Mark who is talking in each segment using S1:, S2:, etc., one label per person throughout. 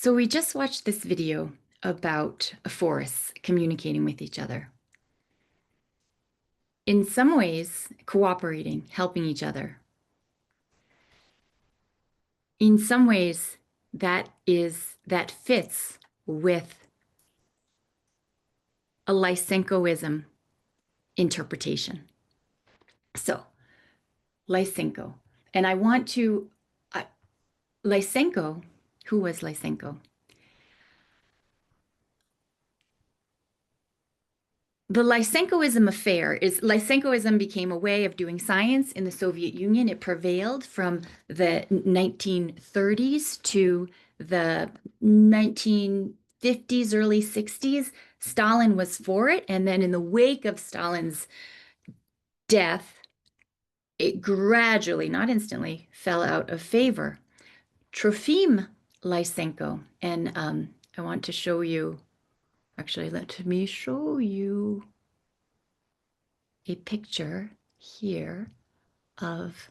S1: So we just watched this video about forests communicating with each other. In some ways, cooperating, helping each other. In some ways, that fits with a Lysenkoism interpretation. So, Lysenko. And I want to, Lysenko, who was Lysenko? The Lysenkoism became a way of doing science in the Soviet Union. It prevailed from the 1930s to the 1950s, early 60s. Stalin was for it. And then in the wake of Stalin's death, it gradually, not instantly, fell out of favor. Trofim Lysenko, and I want to show you, actually, let me show you a picture here of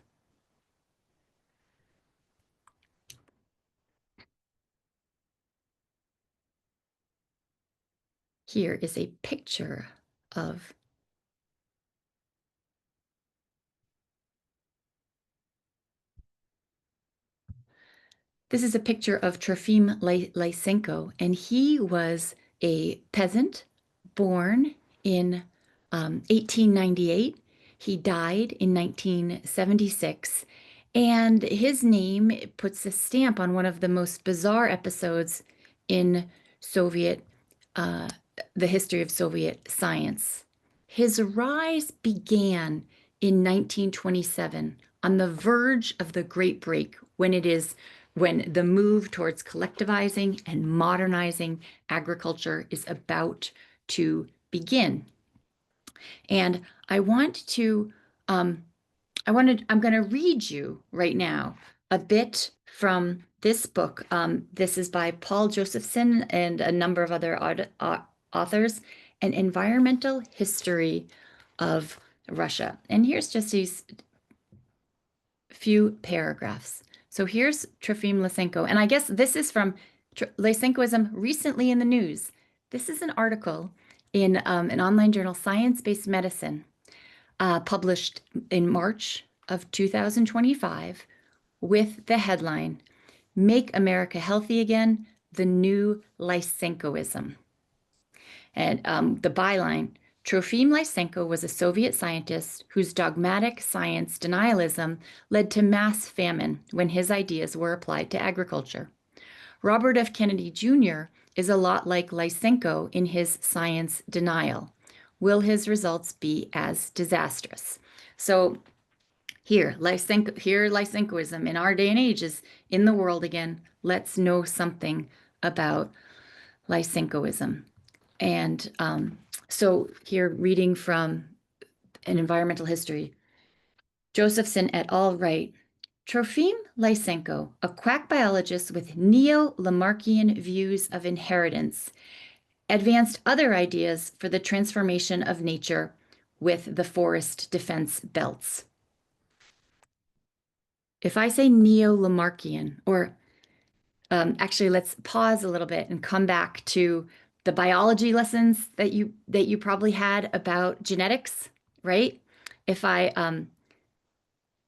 S1: here is a picture of this is a picture of Trofim Lysenko, and he was a peasant born in 1898. He died in 1976, and his name puts a stamp on one of the most bizarre episodes in Soviet, uh, the history of Soviet science. His rise began in 1927 on the verge of the Great Break, when the move towards collectivizing and modernizing agriculture is about to begin. And I want to, I'm going to read you right now a bit from this book. This is by Paul Josephson and a number of other authors, An Environmental History of Russia. And here's just these few paragraphs. So here's Trofim Lysenko, and I guess this is from Lysenkoism recently in the news. This is an article in an online journal, Science-Based Medicine, published in March of 2025 with the headline, Make America Healthy Again, the New Lysenkoism. And the byline, Trofim Lysenko was a Soviet scientist whose dogmatic science denialism led to mass famine when his ideas were applied to agriculture. Robert F. Kennedy Jr. is a lot like Lysenko in his science denial. Will his results be as disastrous? So here, Lysenkoism in our day and age is in the world again. Let's know something about Lysenkoism. And so here, reading from an environmental history, Josephson et al. Write, Trofim Lysenko, a quack biologist with neo-Lamarckian views of inheritance, advanced other ideas for the transformation of nature with the forest defense belts. If I say neo-Lamarckian, or actually, let's pause a little bit and come back to the biology lessons that you probably had about genetics, right? If I and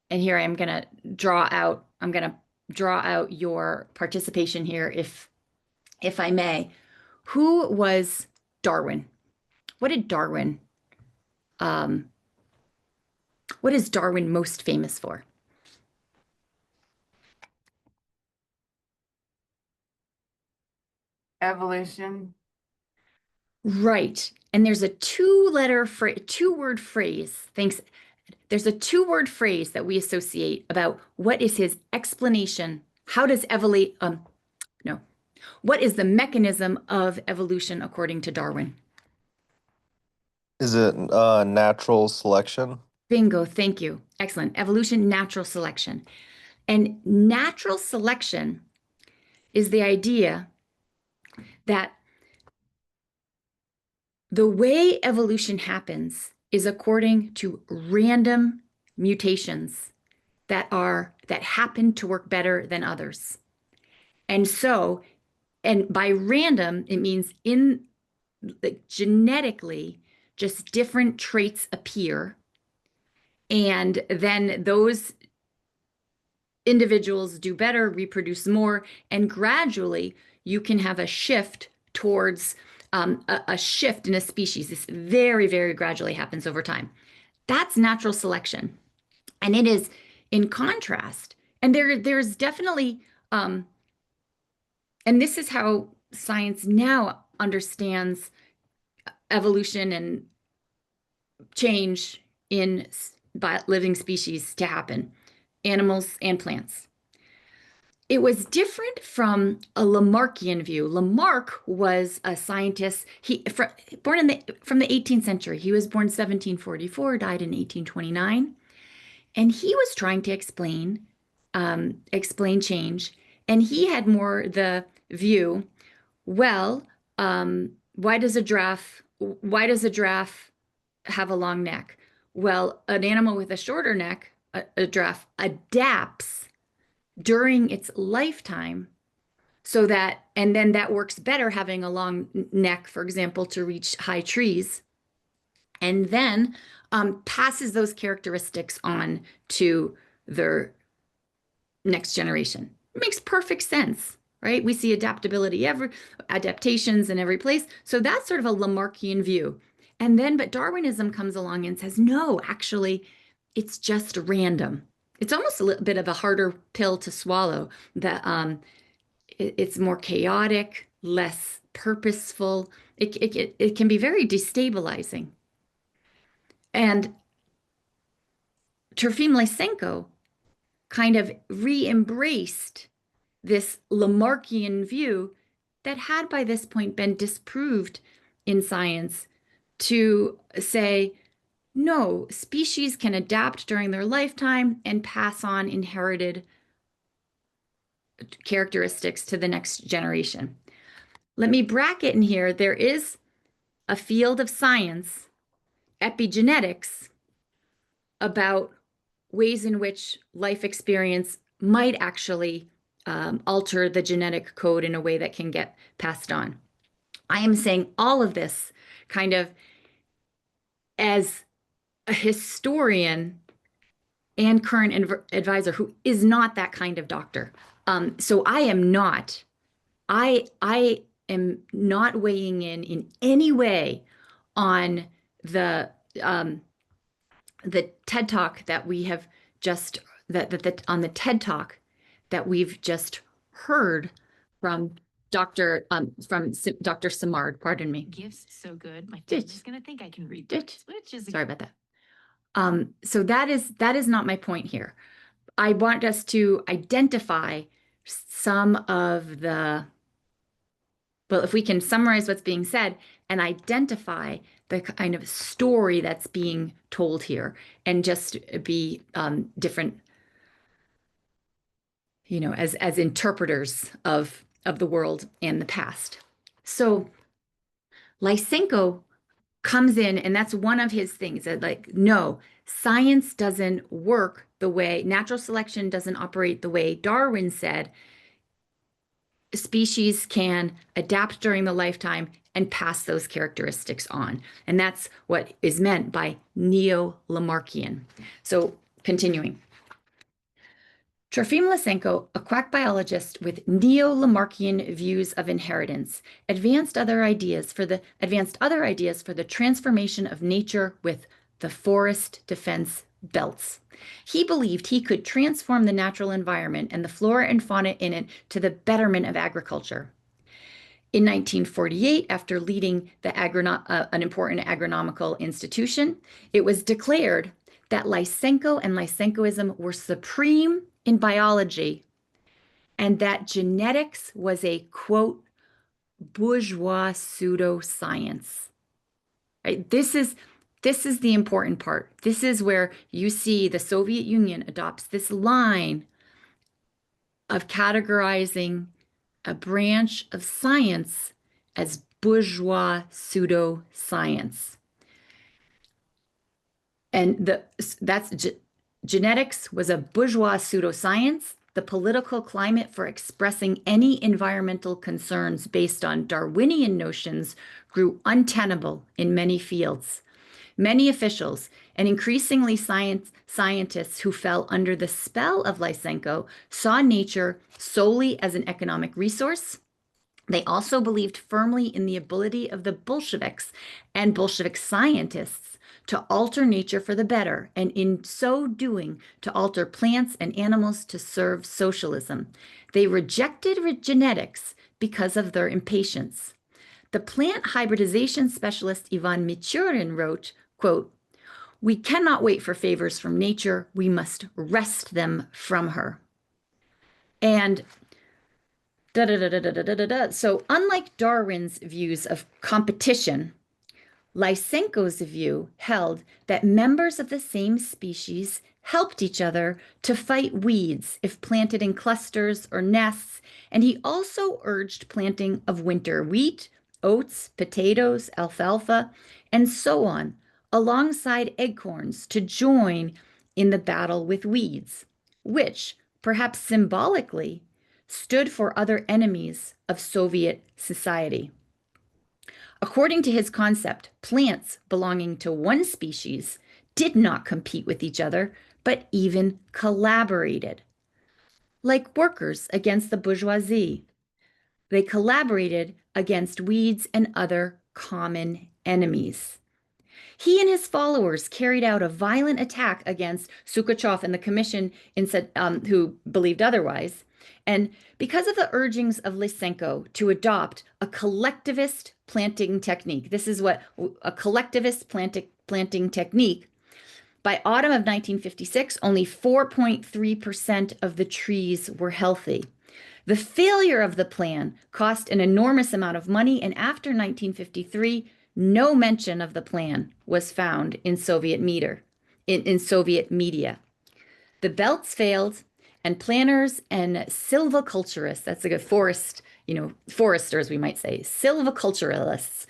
S1: here I'm gonna draw out your participation here, if I may. Who was Darwin? What did Darwin what is Darwin most famous for?
S2: Evolution.
S1: Right. And there's a two-word phrase. Thanks. There's a two-word phrase that we associate about what is his explanation. How does evolve? No. What is the mechanism of evolution according to Darwin?
S3: Is it natural selection?
S1: Bingo. Thank you. Excellent. Evolution, natural selection. And natural selection is the idea that the way evolution happens is according to random mutations that happen to work better than others. And so And by random, it means in like genetically, just different traits appear. And then those individuals do better, reproduce more, and gradually you can have a shift towards a shift in a species. This very, very gradually happens over time. That's natural selection. And it is in contrast. And there's definitely, and this is how science now understands evolution and change in living species to happen, animals and plants. It was different from a Lamarckian view. Lamarck was a scientist. Born from the 18th century. He was born 1744, died in 1829, and he was trying to explain change. And he had more the view, well, why does a giraffe have a long neck? Well, an animal with a shorter neck, a giraffe, adapts during its lifetime so that, and then that works better having a long neck, for example, to reach high trees, and then passes those characteristics on to their next generation. It makes perfect sense, right? We see adaptations in every place. So that's sort of a Lamarckian view. And then, but Darwinism comes along and says, no, actually, it's just random. It's almost a little bit of a harder pill to swallow. That it's more chaotic, less purposeful. It can be very destabilizing. And Trofim Lysenko kind of re-embraced this Lamarckian view that had by this point been disproved in science to say, no, species can adapt during their lifetime and pass on inherited characteristics to the next generation. Let me bracket in here, there is a field of science, epigenetics, about ways in which life experience might actually alter the genetic code in a way that can get passed on. I am saying all of this kind of as a historian and current advisor who is not that kind of doctor. So I am not, I am not weighing in any way on the TED Talk that we have just on the TED Talk that we've just heard from Dr. Samard, pardon me.
S2: Gifts so good. My family's gonna think I can read books, which is
S1: Sorry about that. So that is not my point here. I want us to identify some of the, well, if we can summarize what's being said and identify the kind of story that's being told here and just be different, as interpreters of the world and the past. So Lysenko comes in, and that's one of his things that, like, no, science doesn't work the way natural selection doesn't operate the way Darwin said. Species can adapt during the lifetime and pass those characteristics on. And that's what is meant by neo-Lamarckian. So continuing. Trofim Lysenko, a quack biologist with neo-Lamarckian views of inheritance, advanced other ideas for the transformation of nature with the forest defense belts. He believed he could transform the natural environment and the flora and fauna in it to the betterment of agriculture. In 1948, after leading an important agronomical institution, it was declared that Lysenko and Lysenkoism were supreme in biology, and that genetics was a, quote, bourgeois pseudoscience. Right? This is the important part. This is where you see the Soviet Union adopts this line of categorizing a branch of science as bourgeois pseudoscience. And genetics was a bourgeois pseudoscience, the political climate for expressing any environmental concerns based on Darwinian notions grew untenable in many fields. Many officials and increasingly scientists who fell under the spell of Lysenko saw nature solely as an economic resource. They also believed firmly in the ability of the Bolsheviks and Bolshevik scientists to alter nature for the better, and in so doing, to alter plants and animals to serve socialism. They rejected genetics because of their impatience. The plant hybridization specialist Ivan Michurin wrote, quote, "We cannot wait for favors from nature. We must wrest them from her." And so unlike Darwin's views of competition, Lysenko's view held that members of the same species helped each other to fight weeds if planted in clusters or nests, and he also urged planting of winter wheat, oats, potatoes, alfalfa, and so on, alongside acorns to join in the battle with weeds, which, perhaps symbolically, stood for other enemies of Soviet society. According to his concept, plants belonging to one species did not compete with each other, but even collaborated. Like workers against the bourgeoisie, they collaborated against weeds and other common enemies. He and his followers carried out a violent attack against Sukachov and the commission who believed otherwise. And because of the urgings of Lysenko to adopt a collectivist planting technique, this is what a collectivist planting technique, by autumn of 1956, only 4.3% of the trees were healthy. The failure of the plan cost an enormous amount of money, and after 1953, no mention of the plan was found in Soviet media. The belts failed, and planners and silviculturists, that's like a foresters, we might say, silviculturalists,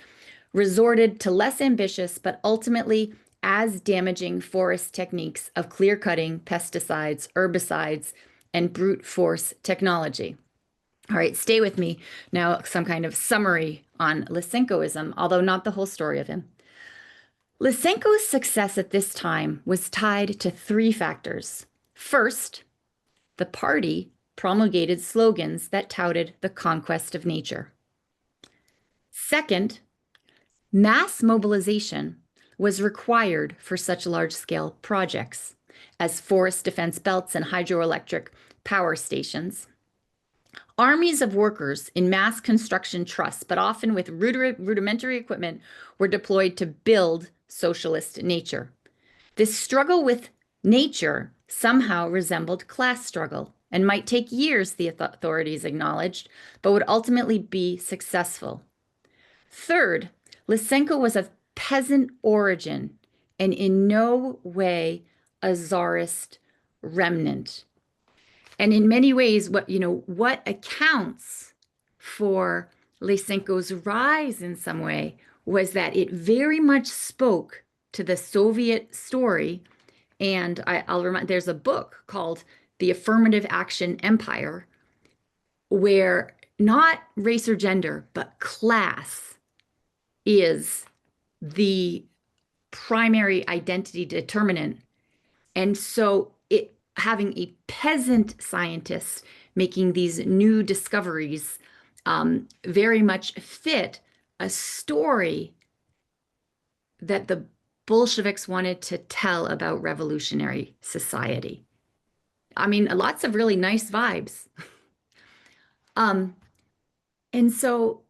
S1: resorted to less ambitious but ultimately as damaging forest techniques of clear cutting, pesticides, herbicides, and brute force technology. All right, stay with me now, some kind of summary on Lysenkoism, although not the whole story of him. Lysenko's success at this time was tied to three factors. First, the party promulgated slogans that touted the conquest of nature. Second, mass mobilization was required for such large-scale projects as forest defense belts and hydroelectric power stations. Armies of workers in mass construction trusts, but often with rudimentary equipment, were deployed to build socialist nature. This struggle with nature somehow resembled class struggle and might take years, the authorities acknowledged, but would ultimately be successful. Third, Lysenko was of peasant origin and in no way a czarist remnant. And in many ways, what accounts for Lysenko's rise in some way was that it very much spoke to the Soviet story. And I'll remind, there's a book called The Affirmative Action Empire, where not race or gender, but class is the primary identity determinant. And so having a peasant scientist making these new discoveries very much fit a story that the Bolsheviks wanted to tell about revolutionary society. I mean, lots of really nice vibes. And so,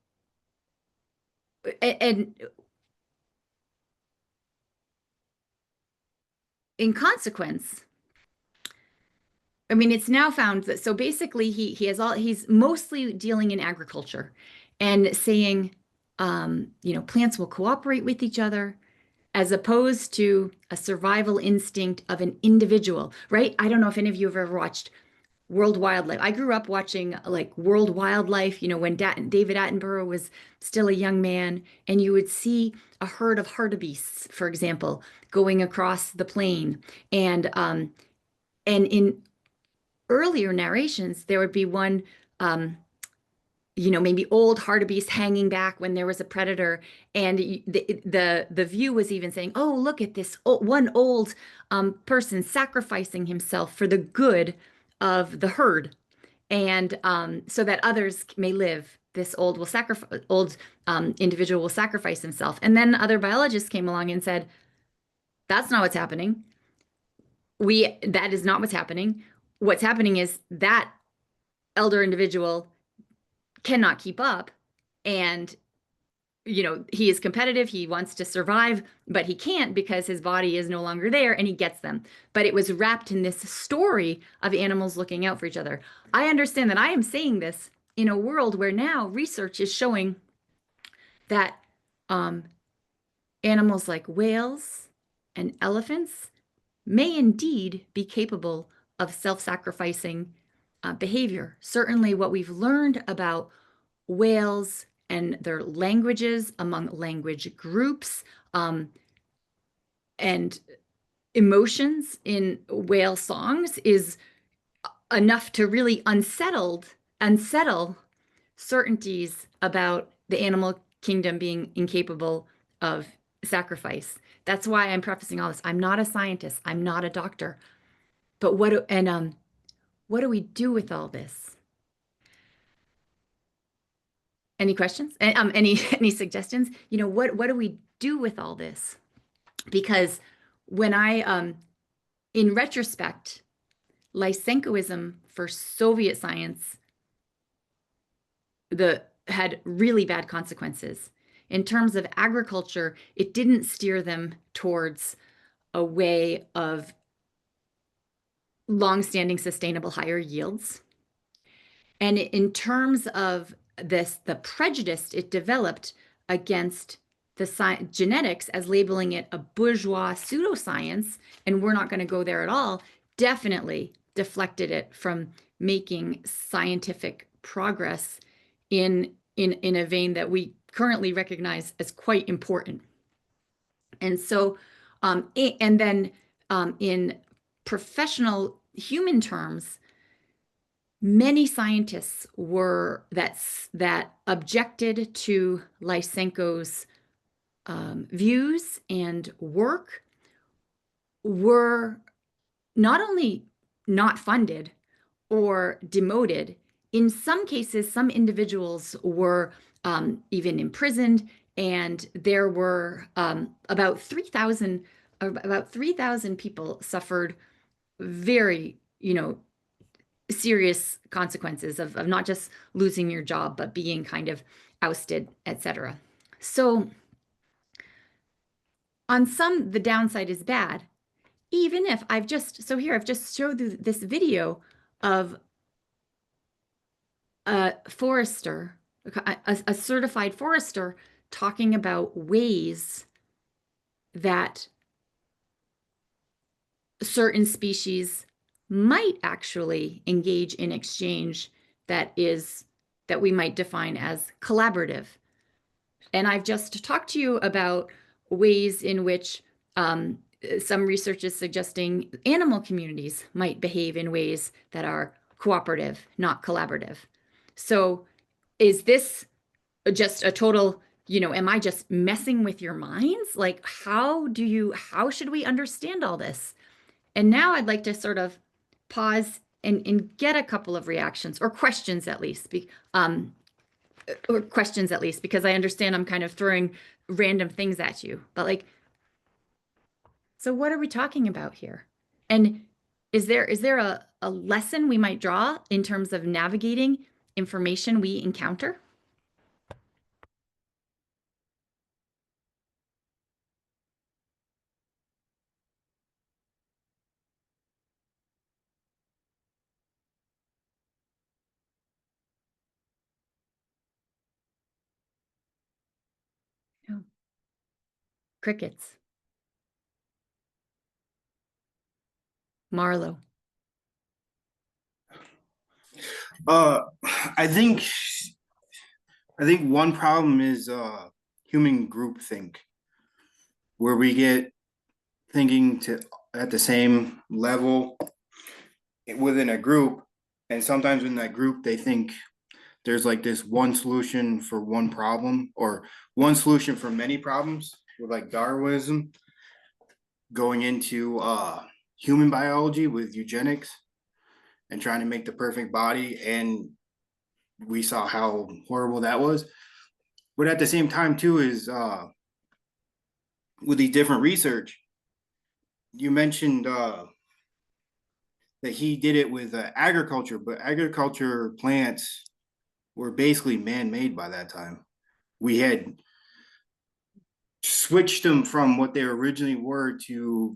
S1: and in consequence, I mean, it's now found that, so basically he's mostly dealing in agriculture and saying, plants will cooperate with each other as opposed to a survival instinct of an individual, right? I don't know if any of you have ever watched World Wildlife. I grew up watching like World Wildlife, when David Attenborough was still a young man, and you would see a herd of hartebeests, for example, going across the plain. And in earlier narrations, there would be one, maybe old hartebeest hanging back when there was a predator, and the view was even saying, "Oh, look at this one old person sacrificing himself for the good of the herd, and so that others may live. This old individual will sacrifice himself." And then other biologists came along and said, "That's not what's happening. That is not what's happening. What's happening is that elder individual cannot keep up, and he is competitive, he wants to survive, but he can't because his body is no longer there, and he gets them." But it was wrapped in this story of animals looking out for each other. I understand that I am saying this in a world where now research is showing that animals like whales and elephants may indeed be capable of self-sacrificing behavior. Certainly what we've learned about whales and their languages among language groups, and emotions in whale songs is enough to really unsettle certainties about the animal kingdom being incapable of sacrifice. That's why I'm prefacing all this. I'm not a scientist. I'm not a doctor. But what do we do with all this? Any questions? Any suggestions? What do we do with all this? Because when in retrospect, Lysenkoism for Soviet science had really bad consequences. In terms of agriculture, it didn't steer them towards a way of long-standing sustainable higher yields. And in terms of the prejudice it developed against the genetics as labeling it a bourgeois pseudoscience, and we're not going to go there at all, definitely deflected it from making scientific progress in a vein that we currently recognize as quite important. And so, and then in professional human terms, many scientists that objected to Lysenko's views and work were not only not funded or demoted. In some cases, some individuals were even imprisoned, and there were about 3,000 people suffered very, serious consequences of not just losing your job, but being kind of ousted, etc. So on some, the downside is bad. Even if I've just showed you this video of a forester, a certified forester, talking about ways that certain species might actually engage in exchange that we might define as collaborative. And I've just talked to you about ways in which some research is suggesting animal communities might behave in ways that are cooperative, not collaborative. So is this just a total, am I just messing with your minds? Like, how should we understand all this? And now I'd like to sort of pause and get a couple of reactions or questions at least, because I understand I'm kind of throwing random things at you. But so what are we talking about here? And is there a lesson we might draw in terms of navigating information we encounter? No. Crickets. Marlowe.
S4: Uh, I think one problem is human groupthink, where we get thinking at the same level within a group, And sometimes in that group, they think there's like this one solution for one problem or one solution for many problems with like Darwinism going into human biology with eugenics and trying to make the perfect body. And we saw how horrible that was. But at the same time, too, is with these different research, you mentioned that he did it with agriculture, but agriculture plants were basically man-made by that time. We had switched them from what they originally were to,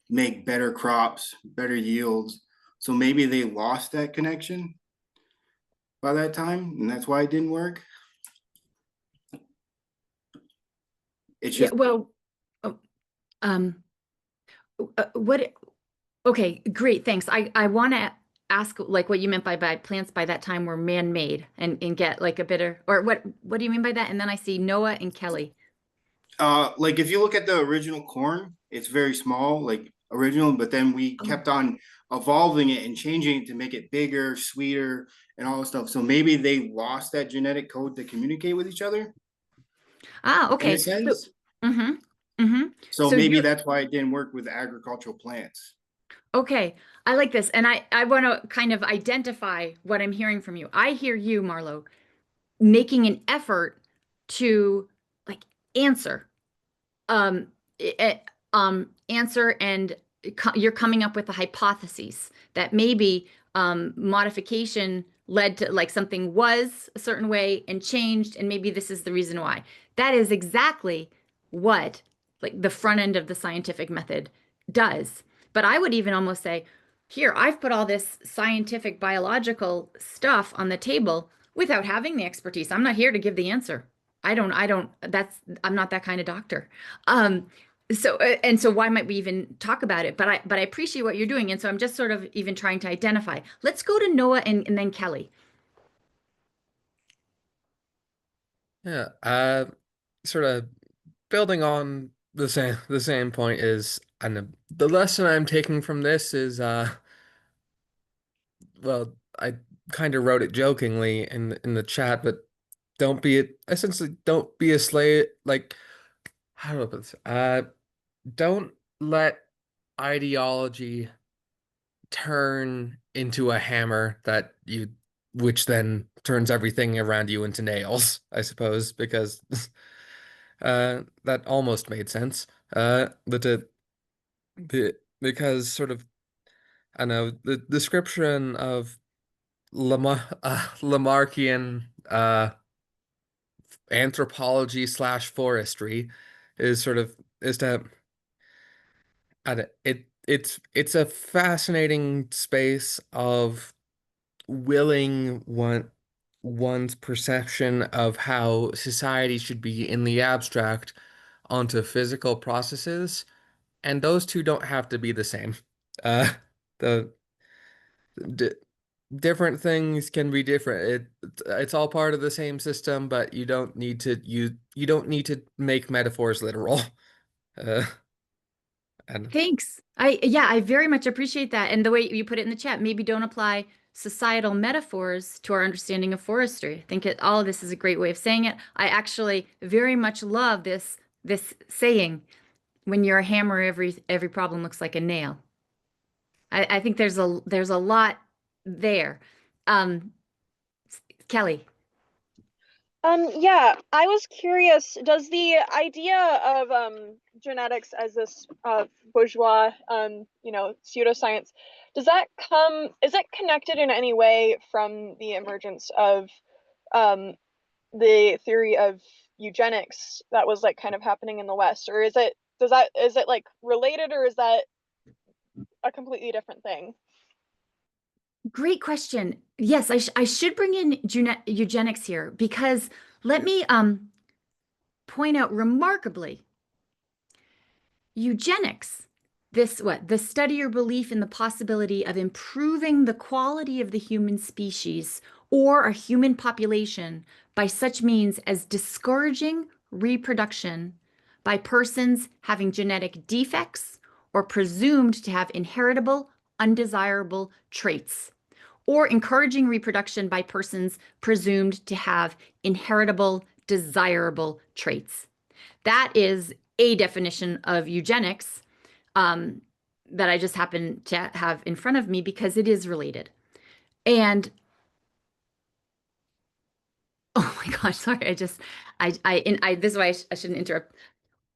S4: make better crops, better yields. So maybe they lost that connection by that time, and that's why it didn't work. It's
S1: Yeah,
S4: just
S1: well, oh, what, okay, great, thanks. I want to ask like what you meant by plants by that time were man-made and get like a bitter, or what do you mean by that? And then I see Noah and Kelly.
S4: like if you look at the original corn, it's very small, like original, but then we
S1: Oh.
S4: kept on evolving it and changing it to make it bigger, sweeter, and all this stuff. So maybe they lost that genetic code to communicate with each other
S1: Ah,
S4: in a
S1: okay.
S4: sense.
S1: Mm-hmm, mm-hmm.
S4: So
S1: So
S4: maybe
S1: you,
S4: that's why it didn't work with agricultural plants.
S1: okay, I like this. And I want to kind of identify what I'm hearing from you. I hear you, Marlo, making an effort to like answer um answer and you're coming up with the hypotheses that maybe modification led to like something was a certain way and changed, and maybe this is the reason why. That is exactly what like the front end of the scientific method does. But I would even almost say, here, I've put all this scientific biological stuff on the table without having the expertise. I'm not here to give the answer. I'm not that kind of doctor. Um, so why might we even talk about it? But I appreciate what you're doing. And so I'm just sort of even trying to identify. Let's go to Noah and then Kelly.
S5: Yeah, sort of building on the same point is, and the lesson I'm taking from this is, well, I kind of wrote it jokingly in the chat, but essentially don't be a slave. Like, how do I put this? Don't let ideology turn into a hammer which then turns everything around you into nails, I suppose, because that almost made sense. But because sort of, I don't know, the description of Lamarckian anthropology slash forestry is sort of is to I don't- it's a fascinating space of willing one's perception of how society should be in the abstract onto physical processes, and those two don't have to be the same. Uh, the d different things can be different. It's all part of the same system, but you don't need to make metaphors literal. Uh, and
S1: Thanks. I very much appreciate that. And the way you put it in the chat, maybe don't apply societal metaphors to our understanding of forestry. I think all of this is a great way of saying it. I actually very much love this saying, when you're a hammer, every problem looks like a nail. I think there's a lot there. Um, Kelly.
S6: Yeah, I was curious, does the idea of genetics as this bourgeois, pseudoscience, is it connected in any way from the emergence of um, the theory of eugenics that was like kind of happening in the West? Or is it like related, or is that a completely different thing?
S1: Great question. Yes, I should bring in eugenics here because let me point out remarkably, eugenics, the study or belief in the possibility of improving the quality of the human species or a human population by such means as discouraging reproduction by persons having genetic defects or presumed to have inheritable undesirable traits, or encouraging reproduction by persons presumed to have inheritable desirable traits. That is a definition of eugenics that I just happen to have in front of me because it is related. And oh my gosh, sorry, this is why I shouldn't interrupt.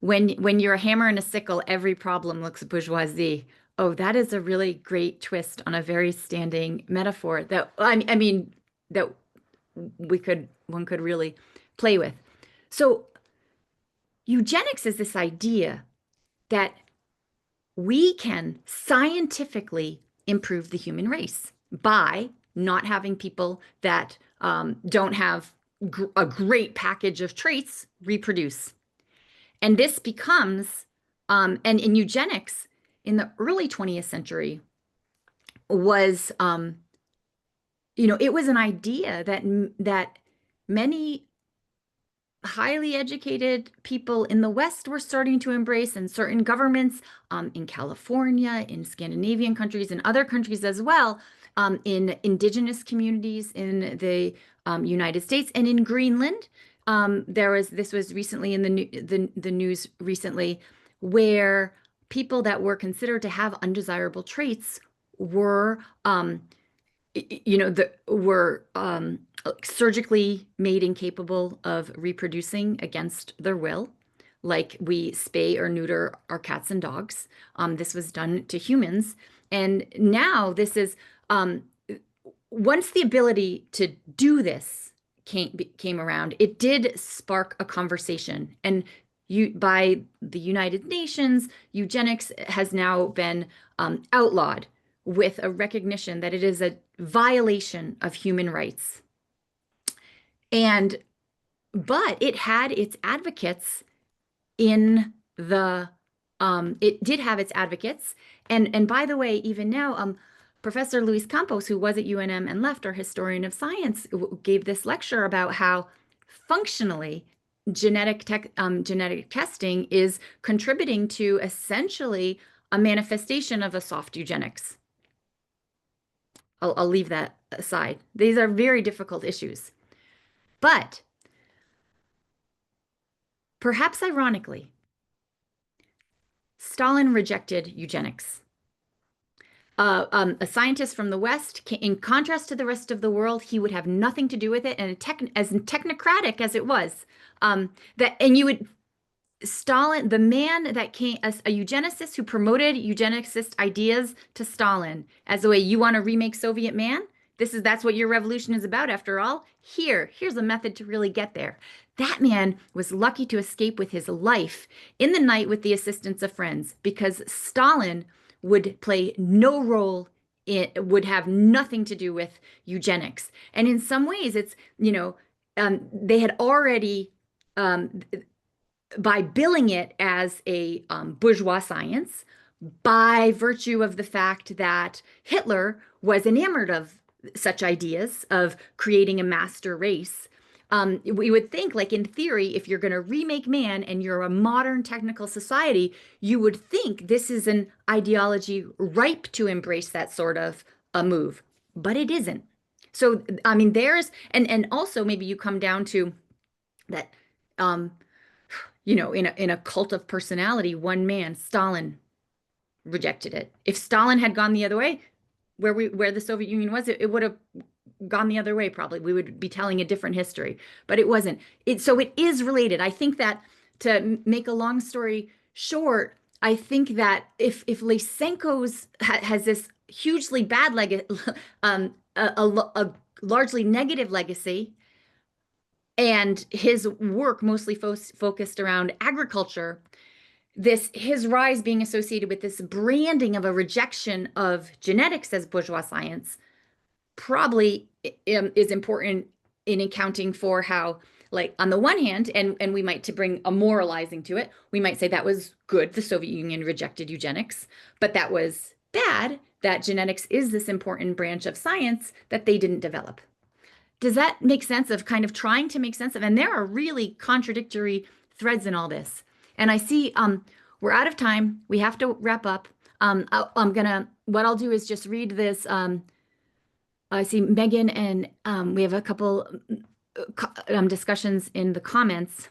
S1: When you're a hammer and a sickle, every problem looks bourgeoisie. Oh, that is a really great twist on a very standing metaphor that I mean that one could really play with. So eugenics is this idea that we can scientifically improve the human race by not having people that don't have a great package of traits reproduce. And this becomes, and in eugenics in the early 20th century was, it was an idea that many highly educated people in the West were starting to embrace, and certain governments in California, in Scandinavian countries, and other countries as well, in indigenous communities in the United States and in Greenland. This was recently in the news recently, where people that were considered to have undesirable traits were were surgically made incapable of reproducing against their will, like we spay or neuter our cats and dogs. This was done to humans. And now this is, once the ability to do this came around, it did spark a conversation. And by the United Nations, eugenics has now been outlawed with a recognition that it is a violation of human rights. But it had its advocates in the, it did have its advocates. And by the way, even now, Professor Luis Campos, who was at UNM and left, our historian of science, gave this lecture about how functionally genetic testing is contributing to essentially a manifestation of a soft eugenics. I'll leave that aside. These are very difficult issues. But perhaps ironically, Stalin rejected eugenics. A scientist from the West, in contrast to the rest of the world, he would have nothing to do with it. And as technocratic as it was, Stalin, the man that came, a eugenicist who promoted eugenicist ideas to Stalin as the way, you want to remake Soviet man? That's what your revolution is about after all. Here's a method to really get there. That man was lucky to escape with his life in the night with the assistance of friends, because Stalin would play no role, it would have nothing to do with eugenics. And in some ways it's, they had already, by billing it as a bourgeois science, by virtue of the fact that Hitler was enamored of such ideas of creating a master race, we would think, like in theory, if you're going to remake man and you're a modern technical society, you would think this is an ideology ripe to embrace that sort of a move, but it isn't. So, I mean, and also maybe you come down to that, in a cult of personality, one man, Stalin, rejected it. If Stalin had gone the other way, where the Soviet Union was, it would have gone the other way, probably. We would be telling a different history, but it wasn't. So it is related. I think that, to make a long story short, I think that if Lysenko's has this hugely bad a largely negative legacy, and his work mostly focused around agriculture, his rise being associated with this branding of a rejection of genetics as bourgeois science probably is important in accounting for how, like, on the one hand, and we might, to bring a moralizing to it, we might say that was good, the Soviet Union rejected eugenics, but that was bad, that genetics is this important branch of science that they didn't develop. Does that make sense of kind of trying to make sense of, and there are really contradictory threads in all this. And I see we're out of time. We have to wrap up. What I'll do is just read this. I see Megan and we have a couple discussions in the comments,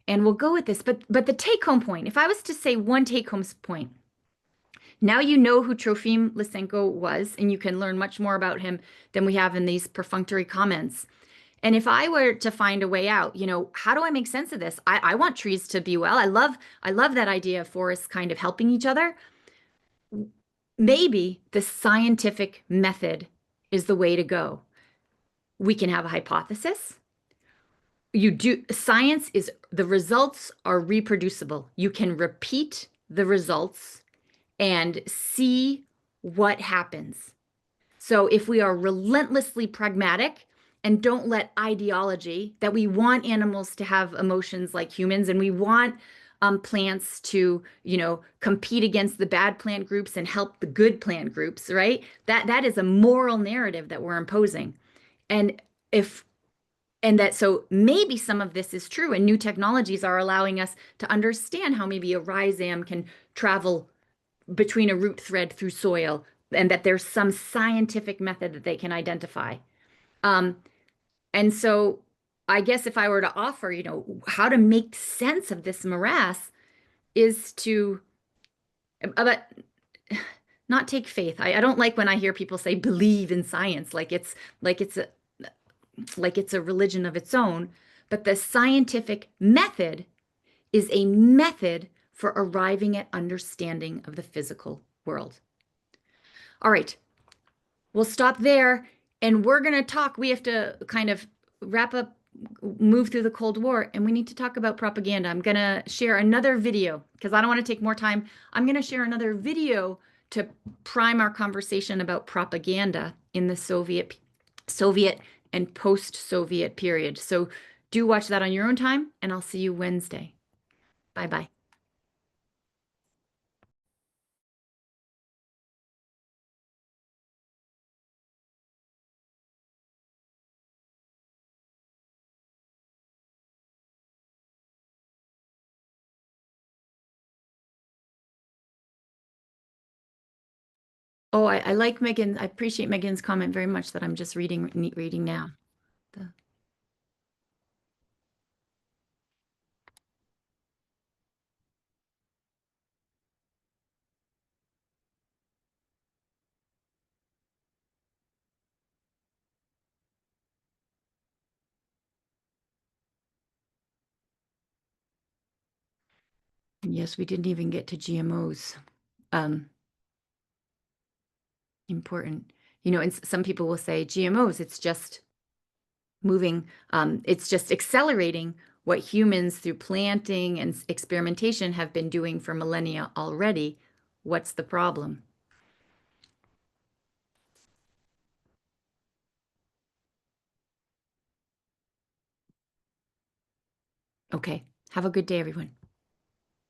S1: and we'll go with this. But the take-home point, if I was to say one take-home point, now you know who Trofim Lysenko was, and you can learn much more about him than we have in these perfunctory comments. And if I were to find a way out, how do I make sense of this? I want trees to be well. I love that idea of forests kind of helping each other. Maybe the scientific method is the way to go. We can have a hypothesis. Science is, the results are reproducible. You can repeat the results and see what happens. So if we are relentlessly pragmatic and don't let ideology, that we want animals to have emotions like humans, and we want plants to, compete against the bad plant groups and help the good plant groups, right? That is a moral narrative that we're imposing. So maybe some of this is true, and new technologies are allowing us to understand how maybe a rhizome can travel between a root thread through soil, and that there's some scientific method that they can identify. And so I guess if I were to offer, how to make sense of this morass is to, but not take faith. I don't like when I hear people say believe in science, like it's a religion of its own. But the scientific method is a method for arriving at understanding of the physical world. All right, we'll stop there, and we're going to talk. We have to kind of wrap up, move through the Cold War, and we need to talk about propaganda. I'm going to share another video because I don't want to take more time. I'm going to share another video to prime our conversation about propaganda in the Soviet and post-Soviet period. So do watch that on your own time, and I'll see you Wednesday. Bye-bye. Oh, I like Megan. I appreciate Megan's comment very much that I'm just reading now. Yes, we didn't even get to GMOs. Important. And some people will say GMOs, it's just moving, it's just accelerating what humans through planting and experimentation have been doing for millennia already. What's the problem? Okay, have a good day, everyone.